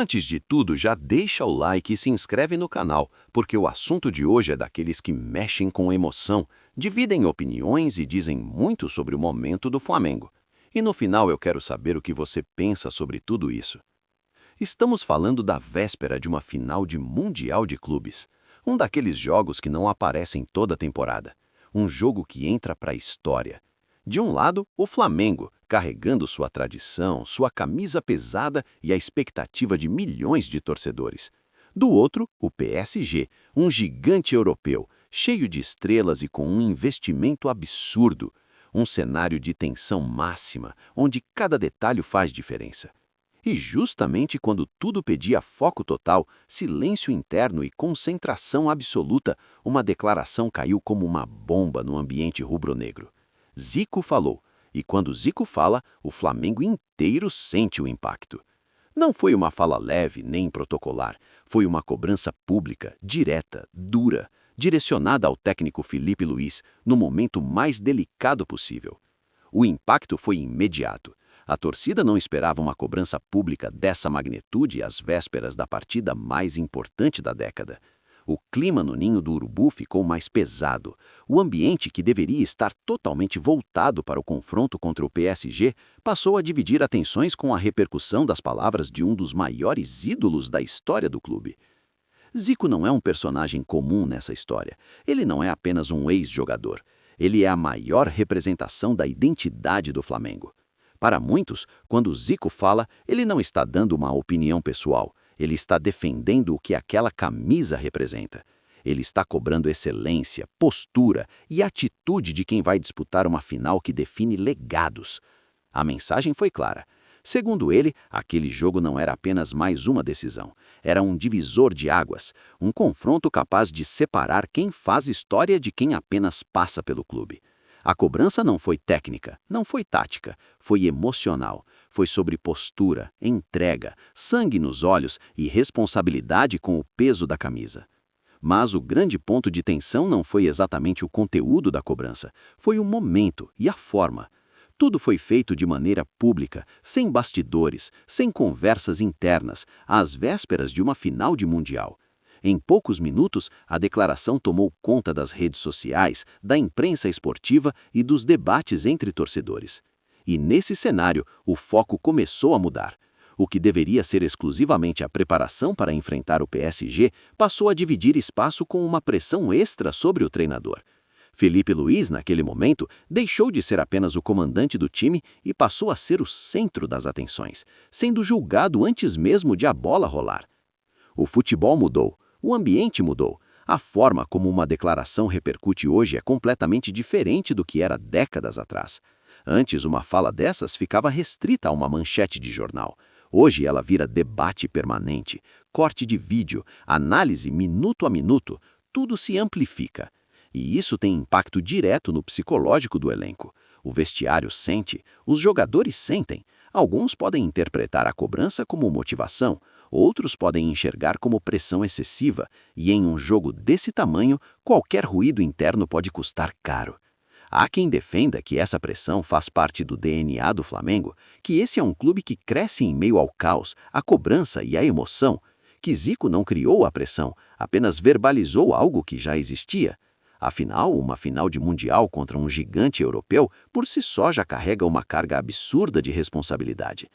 Antes de tudo, já deixa o like e se inscreve no canal, porque o assunto de hoje é daqueles que mexem com emoção, dividem opiniões e dizem muito sobre o momento do Flamengo. E no final eu quero saber o que você pensa sobre tudo isso. Estamos falando da véspera de uma final de Mundial de Clubes, um daqueles jogos que não aparecem toda temporada, um jogo que entra para a história. De um lado, o Flamengo, carregando sua tradição, sua camisa pesada e a expectativa de milhões de torcedores. Do outro, o PSG, um gigante europeu, cheio de estrelas e com um investimento absurdo. Um cenário de tensão máxima, onde cada detalhe faz diferença. E justamente quando tudo pedia foco total, silêncio interno e concentração absoluta, uma declaração caiu como uma bomba no ambiente rubro-negro. Zico falou, e quando Zico fala, o Flamengo inteiro sente o impacto. Não foi uma fala leve nem protocolar, foi uma cobrança pública, direta, dura, direcionada ao técnico Felipe Luiz no momento mais delicado possível. O impacto foi imediato. A torcida não esperava uma cobrança pública dessa magnitude às vésperas da partida mais importante da década. O clima no ninho do urubu ficou mais pesado. O ambiente, que deveria estar totalmente voltado para o confronto contra o PSG, passou a dividir atenções com a repercussão das palavras de um dos maiores ídolos da história do clube. Zico não é um personagem comum nessa história. Ele não é apenas um ex-jogador. Ele é a maior representação da identidade do Flamengo. Para muitos, quando Zico fala, ele não está dando uma opinião pessoal. Ele está defendendo o que aquela camisa representa. Ele está cobrando excelência, postura e atitude de quem vai disputar uma final que define legados. A mensagem foi clara. Segundo ele, aquele jogo não era apenas mais uma decisão. Era um divisor de águas, um confronto capaz de separar quem faz história de quem apenas passa pelo clube. A cobrança não foi técnica, não foi tática, foi emocional. Foi sobre postura, entrega, sangue nos olhos e responsabilidade com o peso da camisa. Mas o grande ponto de tensão não foi exatamente o conteúdo da cobrança, foi o momento e a forma. Tudo foi feito de maneira pública, sem bastidores, sem conversas internas, às vésperas de uma final de Mundial. Em poucos minutos, a declaração tomou conta das redes sociais, da imprensa esportiva e dos debates entre torcedores. E nesse cenário, o foco começou a mudar. O que deveria ser exclusivamente a preparação para enfrentar o PSG passou a dividir espaço com uma pressão extra sobre o treinador. Felipe Luiz, naquele momento, deixou de ser apenas o comandante do time e passou a ser o centro das atenções, sendo julgado antes mesmo de a bola rolar. O futebol mudou. O ambiente mudou. A forma como uma declaração repercute hoje é completamente diferente do que era décadas atrás. Antes, uma fala dessas ficava restrita a uma manchete de jornal. Hoje ela vira debate permanente, corte de vídeo, análise minuto a minuto, tudo se amplifica. E isso tem impacto direto no psicológico do elenco. O vestiário sente, os jogadores sentem. Alguns podem interpretar a cobrança como motivação, outros podem enxergar como pressão excessiva, e em um jogo desse tamanho, qualquer ruído interno pode custar caro. Há quem defenda que essa pressão faz parte do DNA do Flamengo, que esse é um clube que cresce em meio ao caos, à cobrança e à emoção, que Zico não criou a pressão, apenas verbalizou algo que já existia. Afinal, uma final de Mundial contra um gigante europeu por si só já carrega uma carga absurda de responsabilidade.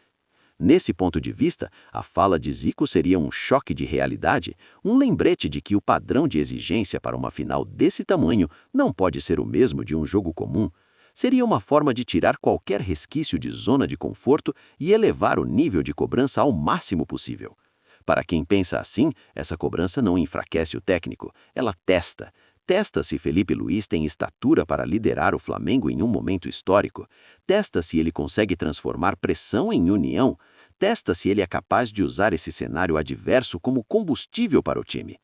Nesse ponto de vista, a fala de Zico seria um choque de realidade, um lembrete de que o padrão de exigência para uma final desse tamanho não pode ser o mesmo de um jogo comum. Seria uma forma de tirar qualquer resquício de zona de conforto e elevar o nível de cobrança ao máximo possível. Para quem pensa assim, essa cobrança não enfraquece o técnico, ela testa. Testa se Felipe Luiz tem estatura para liderar o Flamengo em um momento histórico. Testa se ele consegue transformar pressão em união. Testa se ele é capaz de usar esse cenário adverso como combustível para o time.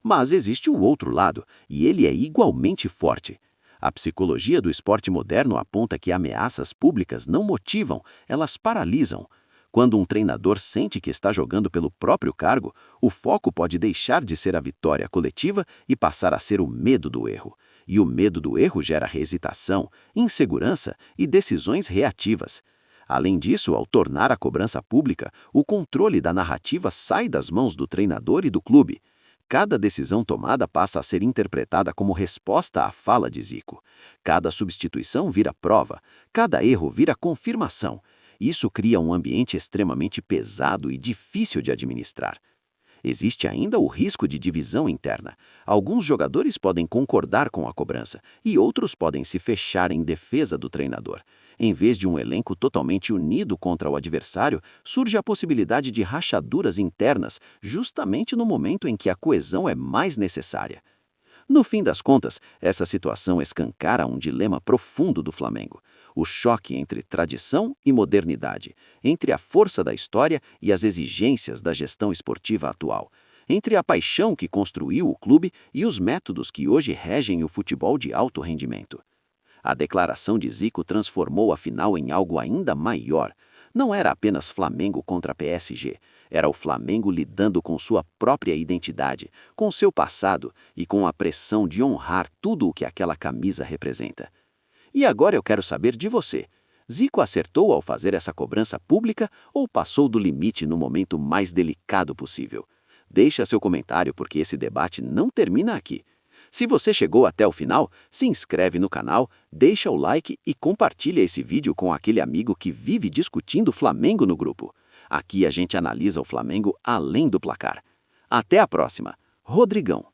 Mas existe o outro lado, e ele é igualmente forte. A psicologia do esporte moderno aponta que ameaças públicas não motivam, elas paralisam. Quando um treinador sente que está jogando pelo próprio cargo, o foco pode deixar de ser a vitória coletiva e passar a ser o medo do erro. E o medo do erro gera hesitação, insegurança e decisões reativas. Além disso, ao tornar a cobrança pública, o controle da narrativa sai das mãos do treinador e do clube. Cada decisão tomada passa a ser interpretada como resposta à fala de Zico. Cada substituição vira prova, cada erro vira confirmação. Isso cria um ambiente extremamente pesado e difícil de administrar. Existe ainda o risco de divisão interna. Alguns jogadores podem concordar com a cobrança e outros podem se fechar em defesa do treinador. Em vez de um elenco totalmente unido contra o adversário, surge a possibilidade de rachaduras internas, justamente no momento em que a coesão é mais necessária. No fim das contas, essa situação escancara um dilema profundo do Flamengo: o choque entre tradição e modernidade, entre a força da história e as exigências da gestão esportiva atual, entre a paixão que construiu o clube e os métodos que hoje regem o futebol de alto rendimento. A declaração de Zico transformou a final em algo ainda maior. Não era apenas Flamengo contra PSG, era o Flamengo lidando com sua própria identidade, com seu passado e com a pressão de honrar tudo o que aquela camisa representa. E agora eu quero saber de você. Zico acertou ao fazer essa cobrança pública ou passou do limite no momento mais delicado possível? Deixa seu comentário porque esse debate não termina aqui. Se você chegou até o final, se inscreve no canal, deixa o like e compartilha esse vídeo com aquele amigo que vive discutindo Flamengo no grupo. Aqui a gente analisa o Flamengo além do placar. Até a próxima. Rodrigão.